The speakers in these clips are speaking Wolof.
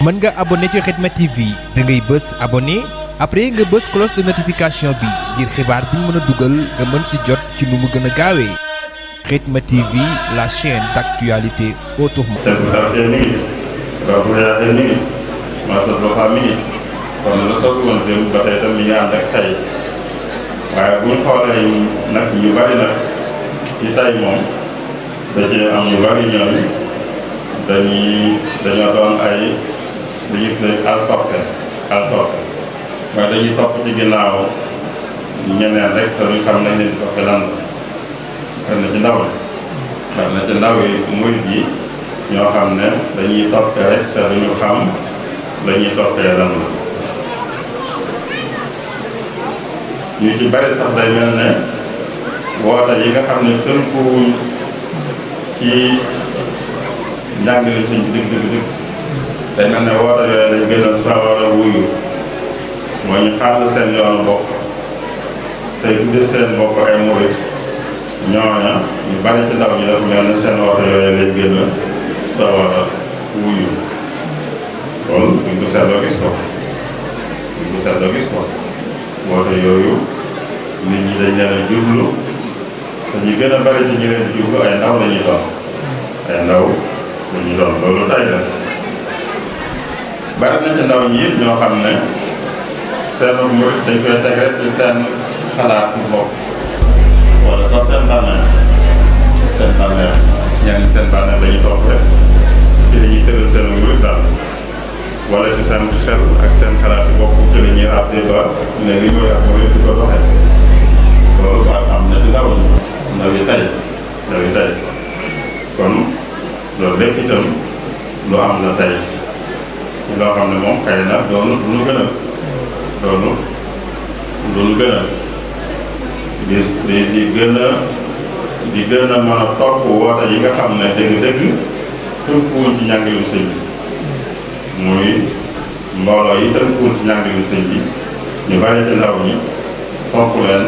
mën nga abonné ci Khidma TV da ngay bës abonné après nga bës cloche de notification bi ngir xibaar bu ñu mën a dugal nga mën si jot ci nu mu gën a gaawee Khidma TV la chaîne d'actualité autrement. kon la sos woon démb ba tey tam mi ngi ànd ak tey waaye bu ñu xoolee nag ñu bari nag ci tey moom da cee am ñu bari ñooñu dañoo doon ay dañuy tuddee altorte waaye dañuy topp ci ginnaaw ñeneen rek te duñ xam nañ leen di toppe lan la na ci ndaw xam na ci ndaw yi murid yi ñoo xam ne dañuy toppe rek te duñu xam la ñuy toppee lan la ñu ci bari sax day mel ne woote yi nga xam ne tënkuwuñ ci njàngale suñ dëgg day mel ne woote yooyu dañ gën a sawar a wuyu moo ñu xàll seen yoonu bopp tey tudde seen bopp ay murit ñooña ñu bari ci ndaw ñi dafa mel ne seen woote yooyu lañ gën a sawar a wuyu loolu buñ ko seetloo gis ko woote yooyu nit ñi dañ leen a jublu te ñu gën a bari ci ñu leen di jublu ay ndaw lañuy doon loolu tay la bari na ci ndaw ñi it ñoo xam ne seen murit dañ koy teg rek ci seen xalaatu bopp wala sax seen bànneex ñenn seen bànneex dañuy topp rek ci dañuy tëral seen murit daal wala ci seen xel ak seen xalaat bopp ci la ñuy ràbbee ba ne li mooy ak mooy di ko doxee loolu ba am na ci ndaw yi tey kon loolu lépp itam lu am la tey ci loo xam ne moom xëy na doonu lu nu gënal di gën a mën a topp woote yi nga xam ne dëgg-dëgg tënkuwuñ ci njàngalem sëñ bi muy mbooloo yi tënkuwul ci njàngale sëñ bi ñu bari ci ndaw ñi topp leen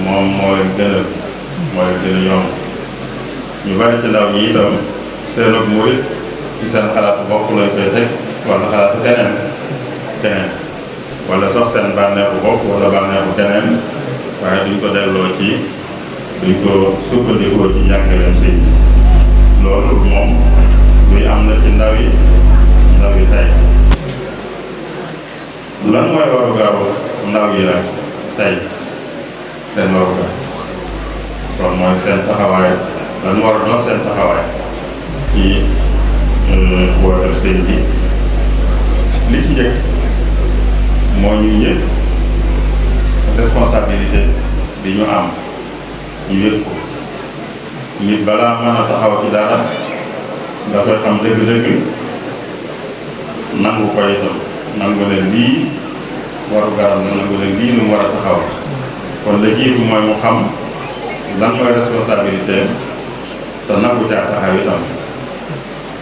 moom moo leen gën a yomb ñu bari ci ndaw ñi itam seen ak murit ci seen xalaatu bopp lañ koy teg wala xalaatu keneen wala sax seen bànneexu bopp wala bànneexu keneen waaye duñ ko delloo ci duñ ko sukkandikoo ci njàngaleem sëñ bi loolu moom luy am na ci ndaw yi tey lan mooy warugaru ndaw yi nag tey seen warugar kon mooy seen taxawaay lan war a doon seen taxawaay ci wootal sëñ bi li ci njëkk moo ñu yëg responsabilité bi ñu am ñu yëg ko nit balaa mën a taxaw ci dara nga koy xam dëgg-dëgg nangu ko itam nangu leen lii waru garam na nangu leen lii lu mu war a taxaw kon la jiitu mooy mu xam lan mooy responsabilité te nangu caa taxaw itam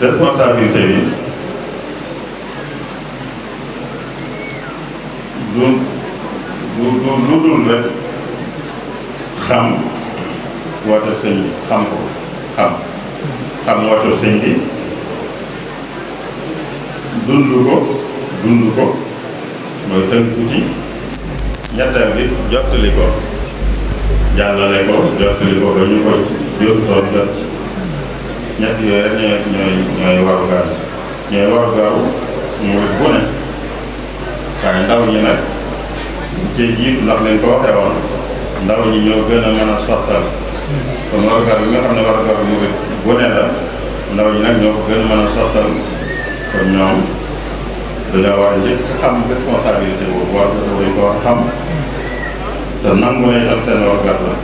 responsabilité bi du lu dul rek xam woote sëñ bi xam woote sëñ bi dund ko mooy tënku ci ñetteel bi jottali ko jàllale ko jottali ko ba ñu ko jotutoon jot ci ñett yooyu rek ñooy warugaru murit bu ne waaye ndaw ñi nag cee jiitu ndax leen ko waxee woon ndaw ñi ñoo gën a mën a sottal kon warugar bi nga xam ne warugaru murit bu ne la ndaw ñi nag ñoo ko gën a mën a sottal kon ñoom dañoo war a njëkk xam responsabilité boobu war dañ ko war a xam te nangu ne itam seen warugar la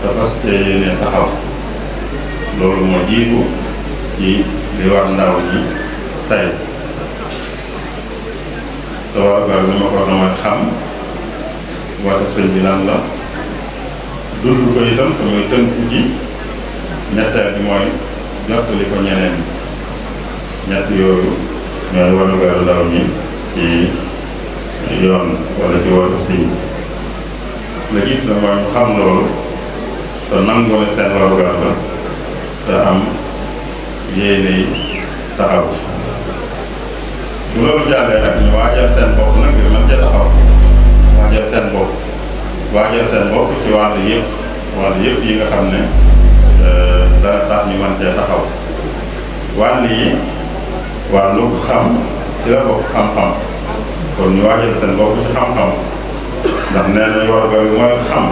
te fas yéene taxaw loolu moo jiitu ci li war ndaw ñi tey te warugar bi ma ko wax mooy xam woote sëñ bi lan la dund ko itam te muy tënku ci ñetteel bi mooy jottali ko ñeneen ñett yooyu ñooy warugaru ndaw ñi ci yoon wala ci woote sëñ bi la gis na mooy ñu xam loolu te nangu ne seen warugar la te am yéene taxaw ci bu loolu jàllee nag ñu waajal seen bopp nag ngir mën cee taxaw waajal seen bopp ci wàllu yëpp yi nga xam ne dana tax ñu mën cee taxaw wàll yi wàllu xam ci la bokk xam-xam kon ñu waajal seen bopp ci xam-xam ndax nee nañ war ga mooy xam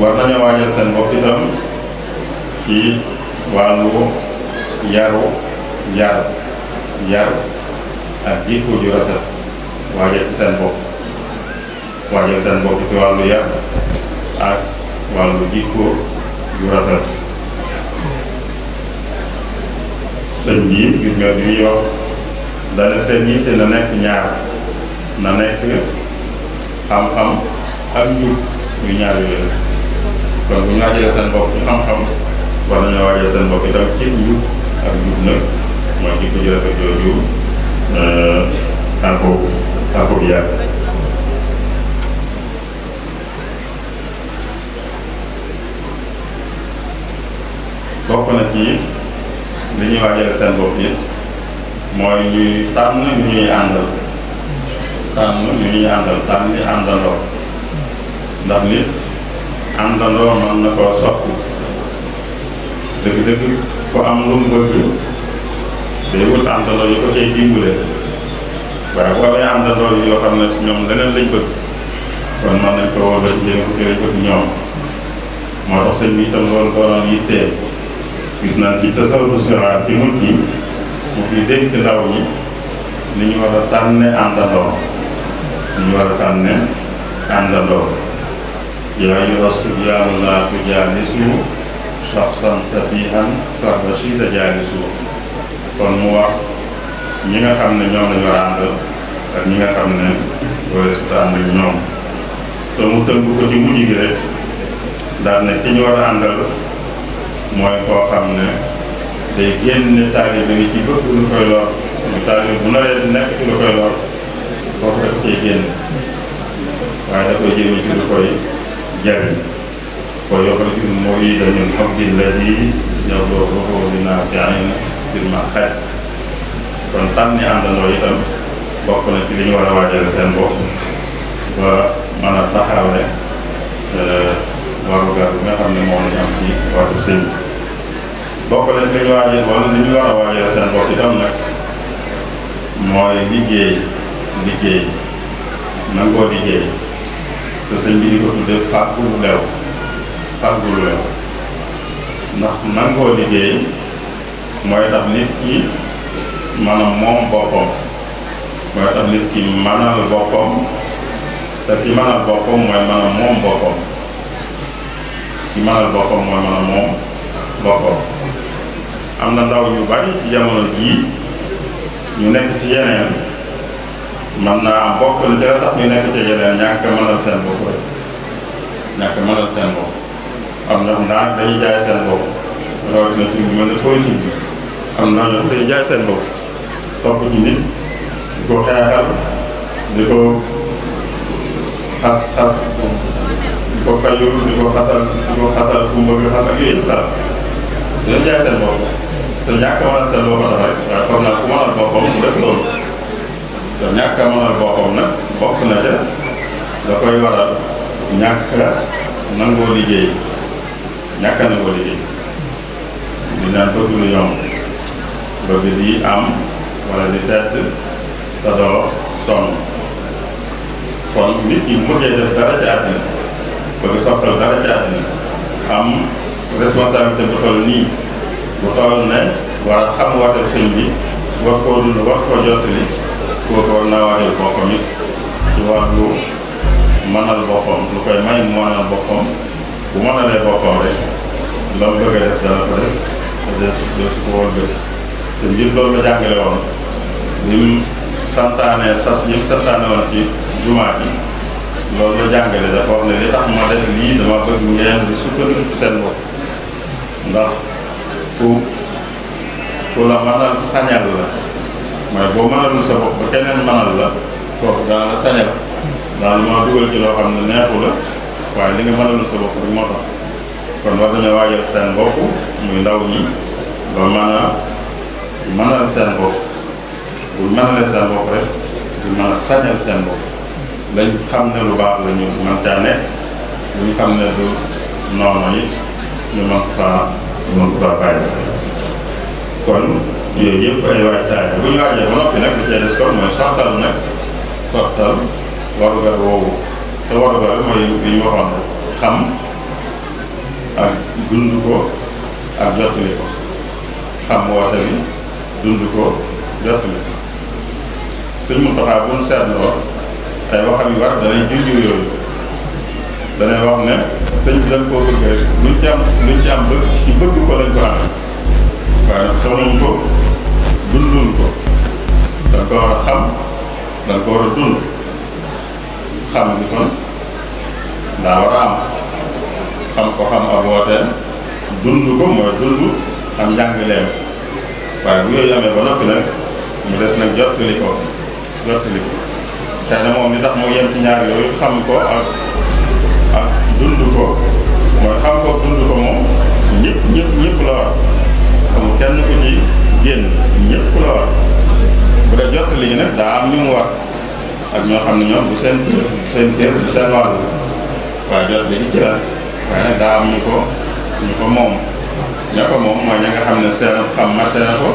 war nañoo waajal seen bopp itam ci wàllu yar ak jikko ju rafet waajal ci seen bopp ci wàllu yar ak wàllu jikko ju rafet sëñ bi gis nga bi muy wax dana seen yitte na nekk ñaar na nekk xam-xam ak njub yu ñaar yooyu kon bu ñu waajalee seen bopp ci xam-xam war nañoo waajal seen bopp itam ci njub ak njub nag mooy jikko ju rafet jooju ako yar bokk na ci li ñuy waajal seen bopp it mooy ñuy tànn ñu ñuy àndal tànn ni àndandoo ndax nit àndandoo mën na koo soppi dëgg-dëgg ku am lu mu bëgg day wut àndandoo yu ko cay dimbale waaye bu amee àndandoo yoo xam ne ñoom leneen lañ bëgg kon mën nañ ko wóor ci jéem ko ci lañ bëgg ñoom moo tax sëñ bi itam loolu doonoon yittee gis naa ci tasawudu siraat ci mujj gi mu fi dénk ndaw ñi ni ñu war a tànne àndandoo yaa ayyuha sibyaanu laa tujaalisu shaxsan safiihan farrashiida jaalisu kon mu wax ñi nga xam ne ñoom lañu war a àndal ak ñi nga xam ne wala su ànd ak ñoom te mu tënk ko ci mujj gi rek daal ne ki ñu war a àndal mooy koo xam ne day génne taalibe bi ci bëgg lu koy lor mu taalibe bu naree nekk ci lu koy lor kooku daf cay génn waaye da koy jëme ci lu koy jariñ ko yoxriju l-muriida min hubbi llazii yadurruhu li naafi'in fil ma'qad kon tànni àndandoo itam bokk na ci li ñu war a waajal seen bopp ba mën a taxawle warugar bi nga xam ne moom lañu am ci wàllu sëñ bi bokk na ci li ñu waajal wala li ñu war a waajal seen bopp itam nag mooy liggéey nangoo liggéey te sëñ bi di ko tudde fàggu lu lew ndax nangoo liggéey mooy tax nit ki mën a moom boppam mooy tax nit ki mënal boppam te ki mënal boppam mooy mën a moom boppam am na ndaw yu bari ci jamono jii ñu nekk ci yeneen man naa am bokk na ci la tax ñu nekk ci yeneen ñàkk mënal seen bopp rek am na ndax dañuy jaay seen bopp rawatina ci mën na politique bi am na ñoo dañuy jaay seen bopp topp ci nit di ko xeexal di ko xas di ko fayul di ko xasal ku bëgg xasal yooyu yëpp dara dañu jaay seen bopp te ñàkk a mënal seen bopp dafa rek waaye foog naa ku mënal boppam mu def loolu te ñàkk a mënal boppam nag bokk na ca da koy waral ñàkk a nangoo liggéey di naan bëgg lu yomb bëgg di am wala di tedd te doo sonn kon nit ki mujjee def dara ci àddina bëgg soxal dara ci àddina am responsabilité bu toll nii bu toll ne war a xam waateel sëñ bi war koo dund war koo jottali kooku war naa waateel boppam it ci wàllu mënal boppam lu koy may mu mënal boppam bu mënalee boppam rek la mu bëgg a def dana ko def te de su ko wëlbati sëñ bi loolu la jàngale woon ni mu santaane sas yi mu santaane woon ci jumaa bi loolu la jàngale dafa wax ne li tax ma def lii dama bëgg ngeen di sukkandiku ci seen bopp ndax ku la mënal sañal la mooy boo mënalul sa bopp ba keneen mënal la kooku dana la sañal daal maa dugal ci loo xam ne neexu la waaye li nga mënalul sa bopp rek moo tax kon war nañoo waajal seen bopp muy ndaw ñi ba mën a mënal seen bopp bu mënalee seen bopp rek du mën a sañal seen bopp lañ xam ne lu baax la ñu mën caa nekk lu ñu xam ne du noonu it ñu mën faa bàyyi kon yooyu yëpp ay waajtaay bu ñu waajee ba noppi nag li cee des kon mooy sottal warugar woowu te warugar mooy li ñu waxoon xam ak dund ko ak jottali ko xam woote bi dund ko jottali ko sëñ Mountakha bu ñu seetloo ay waxam yu war danay junj yooyu danay wax ne sëñ bi dañ koo bëgg rek luñ ci am bëgg ci bëgg ko lañ ko amee waaye nag xamuñ ko dunduñ ko dañ ko war a xam dañ ko war a dund xam gi kon daa war a am xam ko xam ab wooteem dund ko mooy dund am njàngaleem waaye bu yooyu amee ba noppi nag mu des nag jottali ko xëy na moom li tax mu yem ci ñaar yooyu xam ko ak dund ko mooy xam ko dund ko moom ñëpp la war amul kenn ku ci génn ñëpp la war bu dee jottali gi nag daa am ñu mu war ak ñoo xam ne ñoom bu seen cër bu seen wàll waaye jottali gi ci la waaye nag daa am ñu ko moom ña ko moom mooy ña nga xam ne seen xam mate na ko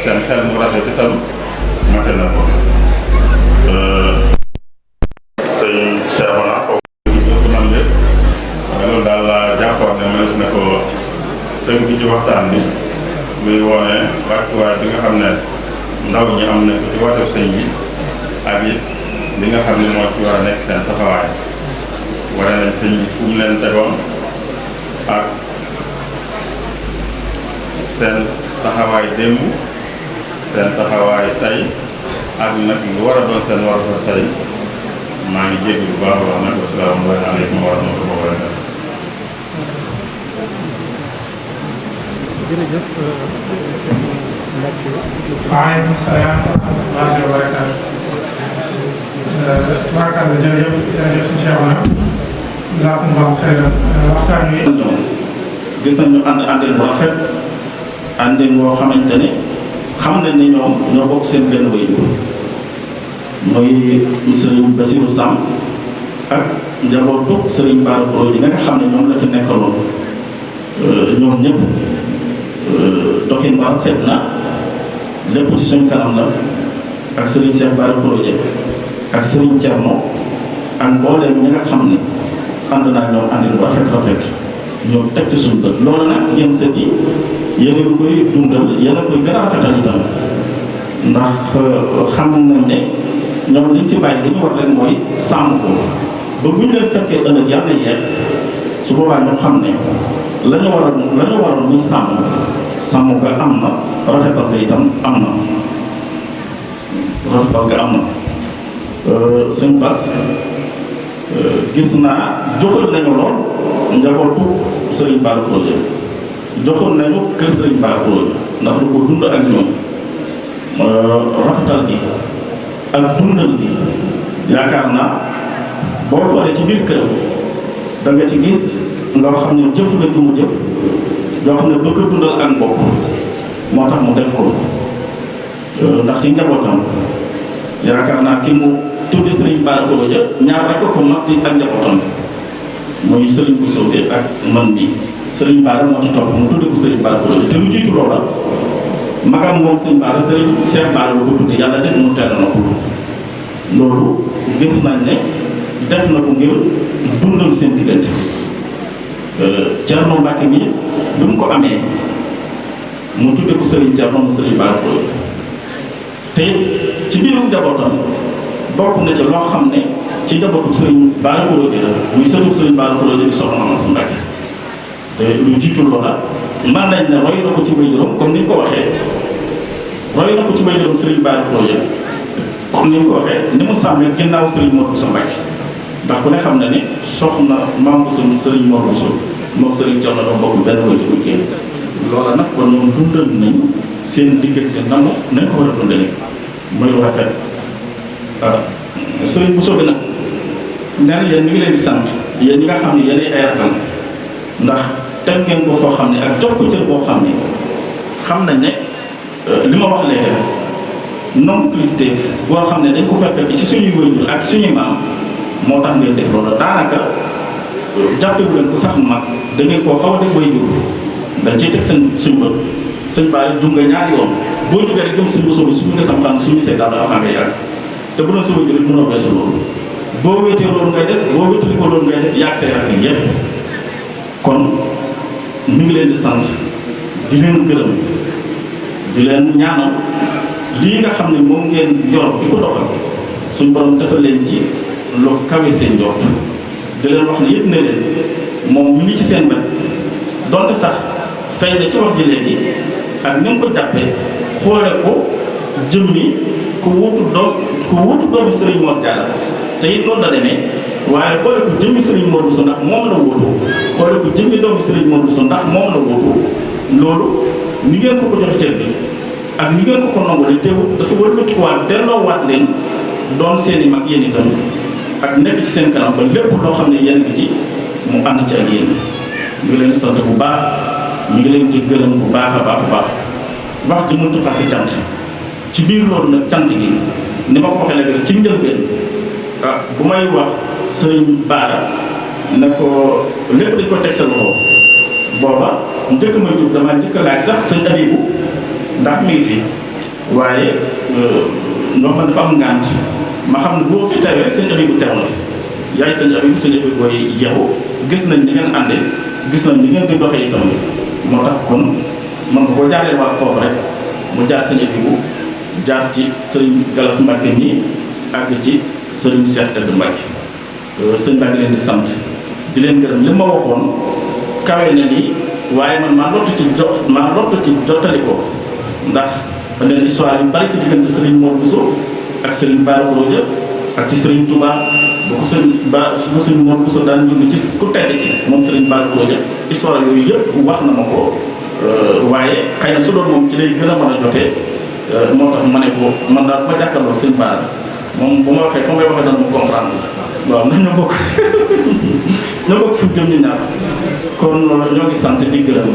seen xel mu rafet itam mate na ko sëñ Cheikhouna foofu nam de waaye loolu daal la jàppoon ne mënees na ko tënk ci waxtaan bi muy wone wàccuwaay bi nga xam ne ndaw ñi am na ko ci wàllu sëñ bi ak it li nga xam ne moo ci war a nekk seen taxawaay wane nañ sëñ bi fu mu leen tegoon ak seen taxawaay démb seen taxawaay tey ak nag lu war a doon seen war a tey maa ngi jéggi bu baax a baax nag wassalaamu aleykum wa rahmatullahi wa barakatuh. jërëjëf sëñ Mbacke. waaleykum salaam wa rahmatullahi wa barakatuh. tubaarkàlla jërëjëf suñu Cheikhouna jazaakumullahu xayran waxtaan wi. gis nañu àndin bu rafet àndin boo xamante ne xam nañ ne ñoom ñoo bokk seen benn waajur mooy Serigne Bassirou Samb ak njabootu Serigne Bara Khourédia yi nga xam ne ñoom la fi nekkaloon ñoom ñëpp doxin ba rafet na lépp ci suñ kanam la ak Serigne Cheikh Bara Khourédia ak Serigne Thierno ak mbooleem ñi nga xam ne ànd naa ñoom àndin bu rafet ñoom teg ci suñu bët loolu nag yéen sët yi yéen a koy dundal yéen a koy gën a rafetal itam ndax xam nañ ne ñoom liñ fi bàyyi li ñu war leen mooy sàmm ko ba bu ñu leen fekkee ëllëg yàlla yeex su boobaa ñu xam ne la ñu waroon muy sàmm ga am na rafetal ga itam am na sëñ Bass gis naa joxal nañu lool njabootu Serigne Bara Khourédia joxoon nañu kër Serigne Bara Khourédia ndax du ko dund ak ñoom rafetal gi ak dundal gi yaakaar naa boo xoolee ci biir kër da nga ci gis nga xam ne jëf la ju mu jëf yoo xam ne bëgg a dundal ak mbokk moo tax mu def ko ndax ci njabootam yaakaar naa ki mu tuddi Serigne Bara Khourédia ñaar rek ko mag ci ak njabootam mooy Serigne Bousso ak man bi Serigne Bara moo ci topp mu tuddi ko Serigne Bara Khourédia te lu jiitu loola magam moom Serigne Bara Serigne Cheikh Bara la ko tudde yàlla def mu teel na ko loolu gis nañ ne def na ko ngir dundal seen diggante Thierno Mbacke mi bi mu ko amee mu tudde ko Serigne Thierno mu Serigne Bara Khourédia te ci biirum njabootam bokk na ci loo xam ne ci njabootu Serigne Bara Khourédia la muy sëtu Serigne Bara Khourédia di soxna Mame Assa Mbacke te lu jiitu loola mën nañ ne roy na ko ci waajuram comme ni ñu ko waxee roy na ko ci waajuram Serigne Bara Khourédia comme ni ñu ko waxee ni mu sàmmee ginnaaw Serigne Mor Bousso Mbacke ndax ku ne xam na ne soxna Mame Bousso Serigne Mor Bousso moom Serigne Thierno la bokk benn waajur bu génn loola nag kon ñoom dundal nañ seen diggante nañ ko war a dundalee mooy lu rafet Serigne Bousso bi nag nee na yéen mi ngi leen di sant yéen ñi nga xam ne yéen ay rakam ndax teg ngeen ko foo xam ne ak jox ko cër boo xam ne xam nañ ne li ma wax léegi rek nombre kilifteef boo xam ne dañ ko fekk ci suñuy waajur ak suñuy maam moo tax ngeen def loolu daanaka jàppe bu leen ko sax mag da ngeen koo xaw a def waajur dañ ciy teg suñu bët sëñ Ba dum nga ñaari yoon boo jógee rek dem suñu bosoo bi suñu nga sam xam suñu see daal avant nga yàgg te bu doon sa waajur rek mënoo weesu loolu boo wéetee loolu ngay def boo wéetali ko loolu ngay def yàgg say rakk yépp kon ñu ngi leen di sant di leen gërëm di leen ñaanal lii nga xam ne moom ngeen yor di ko doxal suñ borom defal leen ci lu kawe seen njort di leen wax ne yëpp ne leen moom mu ngi ci seen bët donte sax feeñ na ci wax ji léegi ak ni nga ko jàppee xoole ko jëmmi ku wuutu doomi Serigne Mor Diarra te it noonu la demee waaye xoole ko jëmmi Serigne Mor Bousso ndax moom la wuutu xoole ko jëmmi doomi Serigne Mor Bousso ndax moom la wuutu loolu ni ngeen ko jox cër bi ak ni ngeen ko nangu la teewul dafa wëlbatikuwaat delloowaat leen doon seen i mag yéen itam ak nekk ci seen kanam ba lépp loo xam ne yéen ngi ci mu ànd ci ak yéen ñu ngi leen di sant bu baax ñu ngi leen di gërëm bu baax a baax a baax wax ji mënut a passé cant ci biir loolu nag cant gi ni ma ko waxee léegi rek ci njëlbeen bu may wax sëriñ Baara ne ko lépp dañ ko teg sa loxo booba njëkk ma jub dama njëkk a laaj sax sëñ Abibu ndax mi ngi fi waaye ndox ma dafa am ngànt ma xam ne boo fi tawee rek sëñ Abibu teew na fi yaay sëñ Abibu booy yeewu gis nañ ni ngeen àndee gis nañ ni ngeen di doxee itam moo tax kon man ko boo jaaree waat foofu rek mu jaar sëñ Abibu jaar ci sëriñ Galas Mbacke nii àgg ci sëriñ Cheikh Tedd Mbacke sëñ Mbacke leen di sant di leen gërëm li ma waxoon kawe na nii waaye man maa lottu ci jottali ko ndax leen histoire yu bari ci diggante sëriñ Mor Bousso ak sëriñ Bara Khourédia ak ci sëriñ Touba bu ko sëriñ Mor Bousso daan jóge ci ku tedd ki moom sëriñ Bara Khourédia histoire yooyu yëpp wax na ma ko waaye xëy na su doon moom ci lay gën a mën a jotee moo tax ma ne ko man daal ma jàkkaarloo sëñ Bara moom bu ma waxee fa may waxee dana ma comprendre waaw ndax ñoo bokk fu ñu jëm ñu ñaar kon ñoo ngi sant di gërëm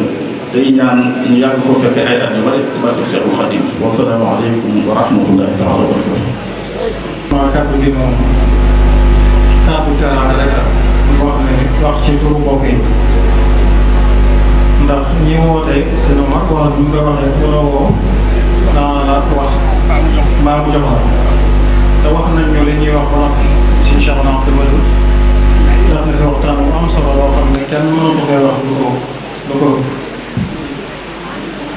tey ñaan ñu yàgg ko fekkee ay at yu bari ci barke Cheikhul Khadim wa salaamu aleykum wa rahmatullahi taala wa barakatuh. waaw kàddu gi moom kàddu teraanga rek la mu wax ne wax ci turu mbokk yi ndax ñi woote seen Omar wala bu ñu koy waxee ku la woo naa la wax mbaa mu jox la te wax nañ ñu li ñuy wax ba noppi si Cheikh Abdou Wadoud daf na fi waxtaan bu am solo loo xam ne kenn mënu ko fee wax lu ko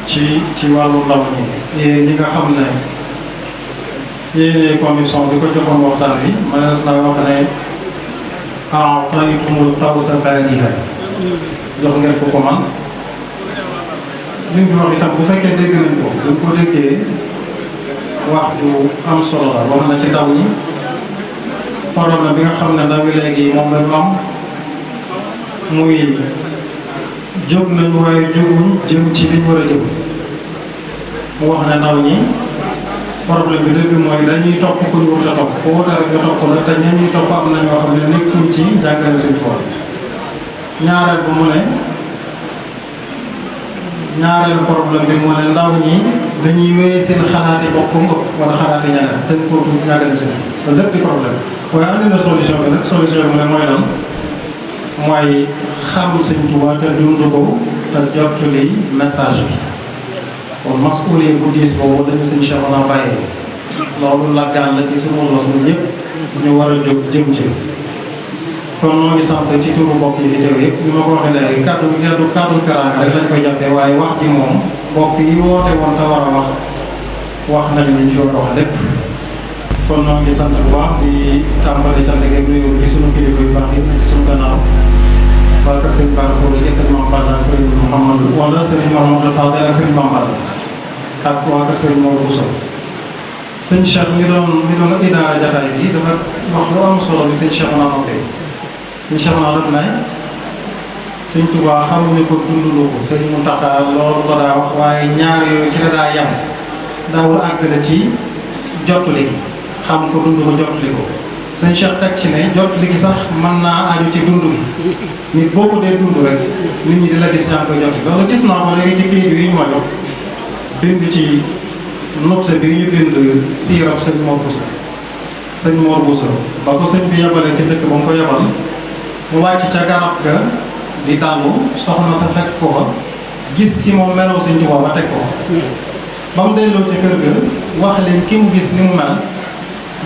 ci wàllu ndaw ñi yéen ñi nga xam ne yéenee commission bi ko joxoon waxtaan bi mënees naa wax ne a'taytumul qawsa baaniha jox ngeen ko man li ñu wax itam bu fekkee dégg nañ ko dañ ko déggee wax ju am solo la wax na ci ndaw ñi problème bi nga xam ne ndaw yi léegi moom lañu am muy jóg nañu waaye jóguñ jëm ci liñ war a jëm mu wax ne ndaw ñi problème bi dëgg mooy dañuy topp ku ñu wut a topp ku wut a rek ñu topp la te ña ñuy topp am na ñoo xam ne nekkuñ ci jàngale seen tool ñaareel bu mu ne ñaareelu problème bi moo ne ndaw ñi dañuy wéy seen xalaati bopp ëpp wala xalaati ñeneen dañ kootu ñàggalem seen loolu lépp di problème waaye andi na solution bi nag solution bi ne mooy lan mooy xam Sëñ Tuubaa te dund ko te jottali message bi kon masuulee bu diis boobu dañu sëñ Cheikh naa bàyyee loolu la gàll ci suñu los bu ñëpp ñu war a jóg jëm ci kon noo ngi sant ci turu mbokk yi fi teew yëpp ni ma ko waxee léegi kàddu teraanga rek lañ koy jàppee waaye wax ji moom mbokk yi woote woon te war a wax nañ li ñu fi war a wax lépp kon noo ngi sant bu baax di tàmbale cant gi nuyoo ci sunu kilifa yu baax yëpp na ci sunu gannaaw waa kër Sëriñ Bara Khourédia Sëriñ Mame Balla Sëriñ Mouhamadou wala Sëriñ Mouhamadou Fadel ak Sëriñ Mame Balla ak waa kër Sëriñ Mor Bousso sëñ Cheikh mi doon idaara jataay bi dafa wax lu am solo bi sëñ Cheikh naa noppee sëñ Cheikh naa def nay sëñ Tuubaa xamuñu ko dundulu ko Sëriñ Mountakha loolu la daa wax waaye ñaar yooyu ci la daa yam daawul àggale ci jottali gi xam ko dund ko jottali ko sëñ Cheikh teg ci ne jottali gi sax mën naa aju ci dund gi nit boo ko dee dund rek nit ñi di la gis yaa ngi koy jottali loolu gis naa ko léegi ci kayit yi ñu ma jox bind ci nobse bi ñu bind siirab sëñ Mor Bousso ba ko sëñ bi yebalee ci dëkk ba mu ko yebal mu wàcc ca garab ga di dallu soxna sa fekk ko fa gis ci moom meloo sëñ Tuubaa ba teg ko ba mu delloo ca kër ga wax leen ki mu gis ni mu mel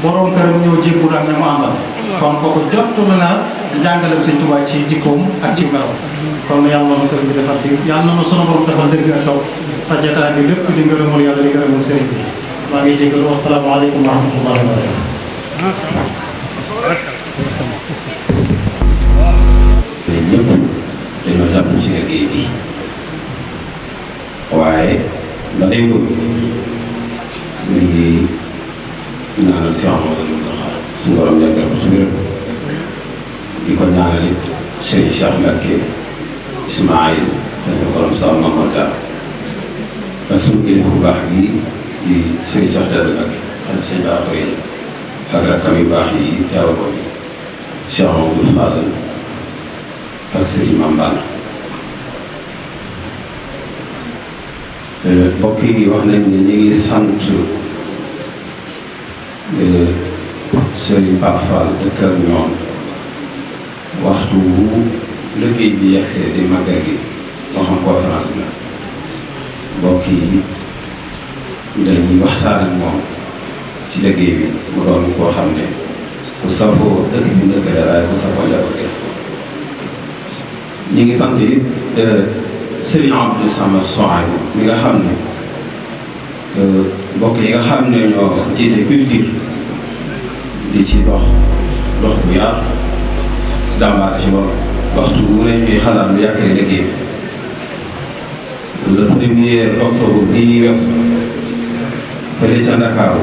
boroom këram ñëw jébbu ak ña mu àndal kon kooku jottu na di jàngaleem sëñ Tuubaa ci jikkoom ak ci melo kon yàlla na sëriñ bi defal di yàlla na sunu borom defal dëgg ak topp te jotaay bi lépp di ngërëmul yàlla di ngërëmul sëriñ bi maa ngi jégalu wasalaamaaleykum wa rahmatullahi wa barakatuh. ñëpp dañoo jàpp ci liggéey bi waaye ba tey ñu ngi ñaanal Cheikh Amadou Mountakha suñu borom yàggal ko ci mbiram di ko ñaanal it Serigne Cheikh Mbacké Ismaïl dañu borom sa Mamadou ak suñu kilifa bu baax yi di Serigne Cheikh Tall Mbacké ak sëñ Ba yi ak rakkam yu baax yi teewal ko bi Cheikh Amadou Fadal ak Serigne Mambana mbokk yi wax nañ ne ñu ngi sant Serigne Pape Fall dëkk ak ñoom waxtu wu liggéey bi yegsee di màggal gi moo xam conférence bi la mbokk yi dañuy waxtaan ak moom ci liggéey bi mu doon koo xam ne ku safoo dëkk bi dëkk la waaye ku safoo njaboot gi ñu ngi sant it Serigne Abdou Samad Sohaïbou mi nga xam ne mbokk yi nga xam ne ñoo jiite culture di ci dox bu yaatu jàmbaar ci loolu waxtu bu ne ñuy xalaat lu yàkkale liggéey bi le 1er octobre bii weesu fële ca Ndakaaru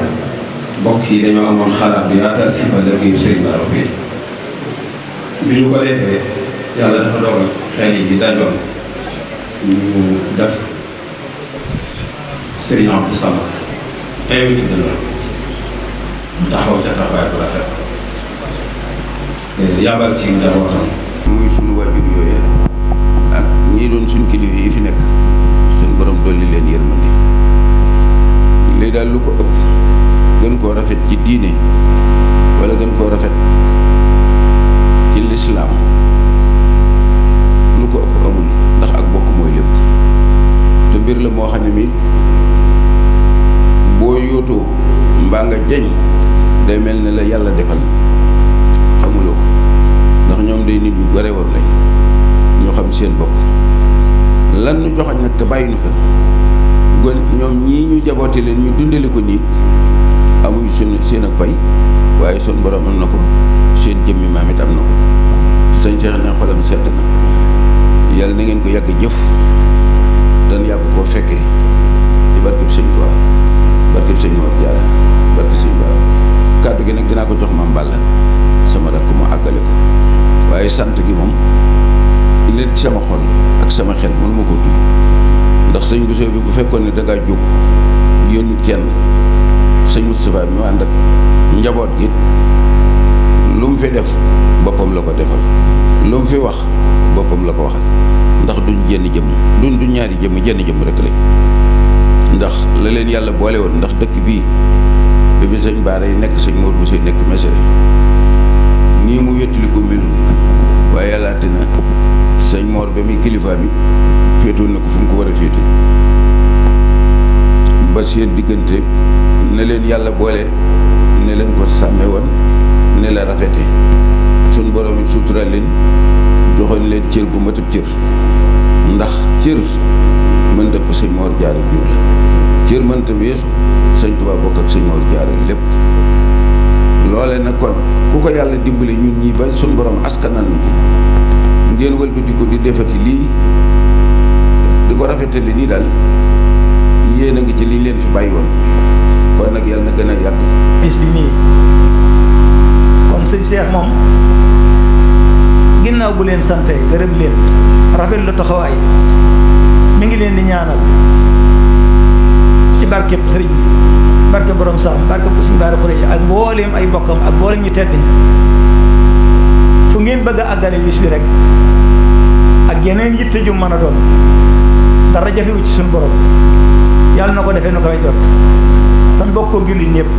mbokk yi dañoo amoon xalaat bu yaatal si fa liggéeyu Serigne Bara bi bi ñu ko defee yàlla dafa dogal xel yi di dajoon ñu def Serigne Abdou Samad invité de la mu taxaw ca taxawaay bu rafet yabal ci njabootam muy sunu waajur yooyee ak ñii doon suñ kilifa yi fi nekk suñ borom dolli leen yërmandi léegi daal lu ko ëpp gën koo rafet ci diine wala gën koo rafet ci lislaam lu ko ëpp amul ndax ak bokk mooy lépp te mbir la moo xam ne mi boo yóotoo mbaa nga jeñ day mel ne la yàlla defal xamuloo ko ndax ñoom day nit ñu gore woon lañ ñoo xam seen bopp lan nu joxañ nag te bàyyi nu fa gon ñoom ñii ñu jaboote leen ñu dundale ko nii amuñu seen ak pay waaye sun borom am na ko seen jëmmi maam it am na ko sëñ Cheikh ne xolam sedd na yàlla na ngeen ko yàgg jëf dan yàgg koo fekkee ci barkeb sëñ Tuubaa barkeb sëñ Mor Jaara barkeb sëñ Bara kàddu gi nag dinaa ko jox Maam Balla sama rakk mu àggale ko waaye sant gi moom leen ci sama xol ak sama xel mënu ma koo tudd ndax sëñ Bousso bi bu fekkoon ne dangaa jóg yónni kenn sëñ Moustapha mi ànd ak njaboot gi lu mu fi def boppam la ko defal lu mu fi wax boppam la ko waxal ndax duñ jenn jëmm du ñaari jëmm jenn jëmm rek lañ ndax la leen yàlla boole woon ndax dëkk bii bi fi sëñ Bara yi nekk sëñ Mor Bousso nekk Mesere nii mu wettali ko melul waaye yàlla dina sëñ Mor ba muy kilifa bi féetoon na ko fu mu ko war a féete ba seen diggante ne leen yàlla boole ne leen ko sàmme woon ne la rafete suñ borom it sutural leen joxoon leen cër bu matub cër ndax cër mën dëpp sëñ Mor Jaara jur la cër mënta weesu sëñ Tuubaa bokk ak sëñ Mor Jaara lépp loole nag kon ku ko yàlla dimbali ñun ñii ba suñ borom askanal ni ci ngeen wëlbati ko di defati lii di ko rafetali nii daal yéen a ngi ci liñ leen fi bàyyi woon kon nag yàlla na gën a yàgg bis bi nii kon sëñ Cheikh moom ginnaaw bu leen sante gërëm leen rafet lu taxawaay mi ngi leen di ñaanal ci barkeb sëriñ bi barke borom saam barke bu suñu baara xuré ak mbooleem ay bokkam ak mbooleem ñu tedd ñi fu ngeen bëgg a àggale bis bi rek ak yeneen yitte ju mën a doon dara jafewu ci suñu borom yàlla na ko defee nu koy jot tan bokk ko julli ñëpp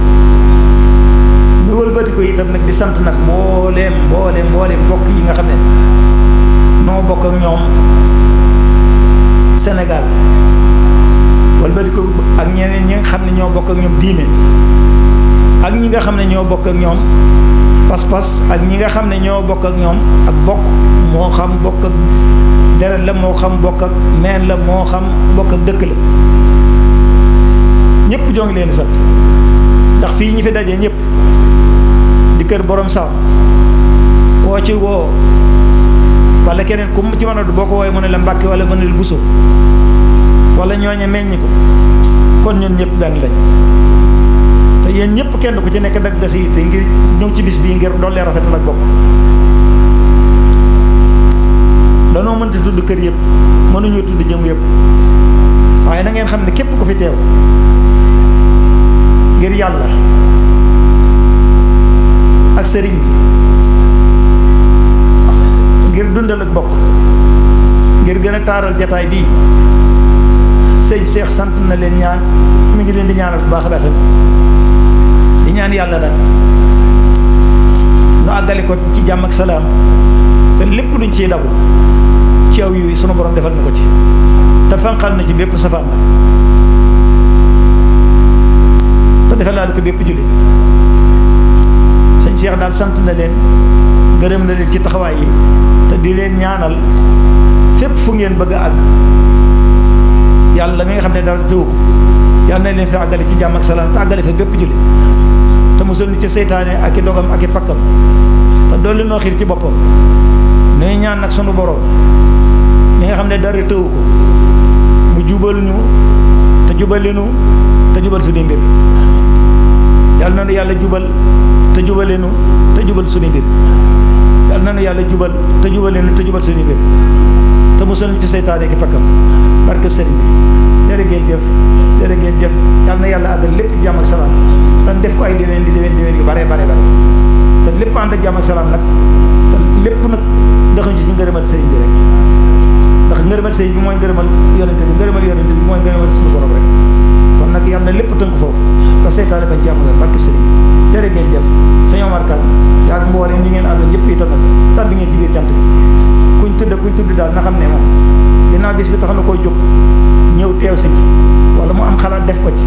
ñu wëlbati ko itam nag di sant nag mbooleem bokk yi nga xam ne noo bokk ak ñoom Sénégal wëlbati ko ak ñeneen ñi nga xam ne ñoo bokk ak ñoom diine ak ñi nga xam ne ñoo bokk ak ñoom pas-pas ak ñi nga xam ne ñoo bokk ak ñoom ak bokk moo xam bokk ak deret la moo xam bokk ak meen la moo xam bokk ak dëkk la ñëpp joo ngi leen sant ndax fii ñi fi daje ñëpp di kër borom saam koo ci woo wala keneen ku mu ci mën a du boo ko wooyee mu ne la Mbàkke wala mu ne la Buso wala ñooñe meññ ko kon ñun ñëpp benn lañ te yéen ñëpp kenn ku ci nekk dagg nga si yitte ngir ñëw ci bis bii ngir dollee rafetal ak bokk danoo mënti tudd kër yëpp mënuñu tudd jëm yëpp waaye na ngeen xam ne képp ku fi teew ngir yàlla ak sëriñ bi ngir dundal ak bokk ngir gën a taaral jataay bii sëñ Cheikh sant na leen ñaan mi ngi leen di ñaanal bu baax a baax di ñaan yàlla nag nu àggale ko ci jàmm ak salaam te lépp luñ ciy dabu ci aw yi sunu borom defal na ko ci te fanqal na ci bépp safaan nag te defal naa ko bépp jullit sëñ Cheikh daal sant na leen gërëm na leen ci taxawaay yi te di leen ñaanal fépp fu ngeen bëgg a àgg yàlla mi nga xam ne dara tëwu ko yàlla na leen fi àggale ci jàmm ak salaam te àggale fa bépp jullit te musul ni ci seytaane ak i dogam ak i pakkam te dolli noo xiir ci boppam nuy ñaan nag sunu borom mi nga xam ne dara tëwu ko mu jubal ñu te jubalinu te jubal suñuy mbir yàlla na nu yàlla jubal te jubalinu te jubal suñuy mbir yàlla na nu yàlla jubal te jubalinu te jubal suñuy mbir te musul ni ci seytaane ak i pakkam barke sëriñ bi jërë ngeen jëf jërë ngeen jëf yàlla na yàlla àggal lépp jàmm ak salaam te def ko ay déwén yu bare te lépp ànd ak jàmm ak salaam nag te lépp nag daxuñ ci ñu ngërëmal sëriñ bi rek ndax ngërëmal sëriñ bi mooy ngërëmal yonente bi mooy ngërëmal suñu borom rek kon nag yàlla na lépp tënk foofu te seytaane bañ ci am nga barke sëriñ bi jërë ngeen jëf sëñ Omar Kane yaa ak mboolem ñi ngeen àndal ñëpp itam nag tàbbi ngeen ci biir cant bi kuñ tudd daal na xam ne moom ginnaaw bis bi tax na koy jóg ñëw teew si ci wala mu am xalaat def ko ci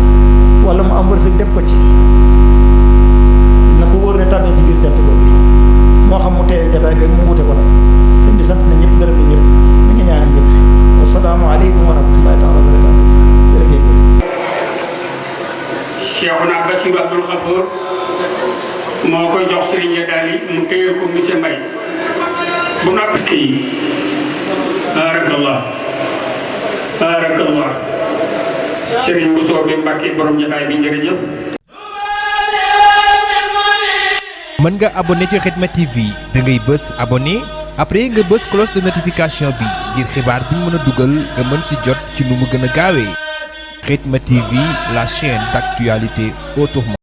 wala mu am wërsëg def ko ci na ko wóor ne tànnee ci biir jant boobu moo xam mu teewee jataay bi mu wute ko nag sëñ bi sant na ñëpp gërëm na ñëpp mi ngi ñaanal ñëpp wasalaamu aleykum wa rahmatullahi taala wa barakaatu jërëjëf Cheikhouna Bassirou Abdoul Khafour moo koy jox Serigne Yadali mu téye ko monsieur Mbaye bu noppi kii barakallah Serigne bu soob bi Mbàkke borom jotaay bi jërëjëf. mën nga abonné ci Khidma TV da ngay bës abonné après nga bës cloche de notification bi ngir xibaar bi ñu mën a dugal nga mën si jot ci nu mu gën a gaawee Khidma TV, la chaîne d'actualité autrement.